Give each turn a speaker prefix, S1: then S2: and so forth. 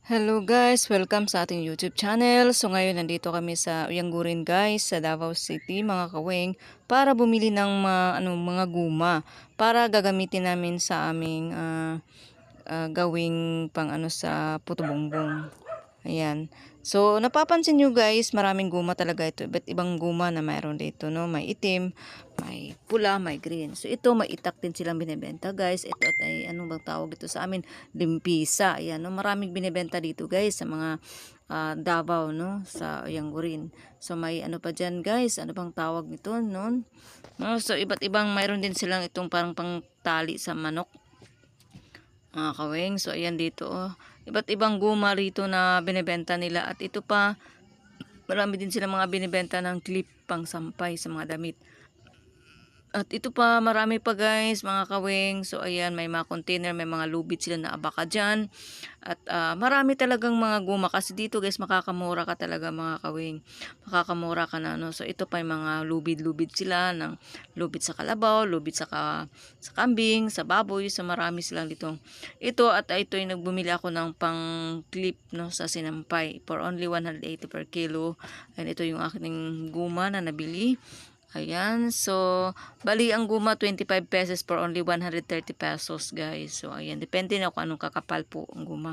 S1: Hello guys, welcome sa ating YouTube channel. So ngayon nandito kami sa Uyanggurin guys, sa Davao City mga kaweng para bumili ng mga guma para gagamitin namin sa aming gawing pang sa puto bongbong. Ayan. So, napapansin nyo guys, maraming guma talaga ito. Iba't ibang guma na mayroon dito, no? May itim, may pula, may green. So, ito, may itak din silang binibenta guys. Ito ay, anong bang tawag ito sa amin? Limpisa. Ayan, no? Maraming binibenta dito guys sa mga Davao, no? Sa Yangurin. So, may ano pa dyan guys? Ano bang tawag nito, no? No? So, iba't ibang, mayroon din silang itong parang pangtali sa manok mga kaweng. So, ayan dito, oh. Iba't ibang guma rito na binibenta nila. At ito pa, marami din sila mga binibenta ng clip pang sampay sa mga damit. At ito pa, marami pa guys, mga kaweng. So, ayan, may mga container, may mga lubid sila na abaka dyan. At marami talagang mga guma. Kasi dito guys, makakamura ka talaga mga kaweng. Makakamura ka na, no? So, ito pa yung mga lubid-lubid sila. Ng lubid sa kalabaw, lubid sa kambing, sa baboy. So, marami silang dito. Ito at ito yung nagbumili ako ng pang clip, no, sa sinampay. For only 180 per kilo. And ito yung aking guma na nabili. Ayan, so, bali ang guma 25 pesos for only 130 pesos guys. So, ayan, depende na kung anong kakapal po ang guma.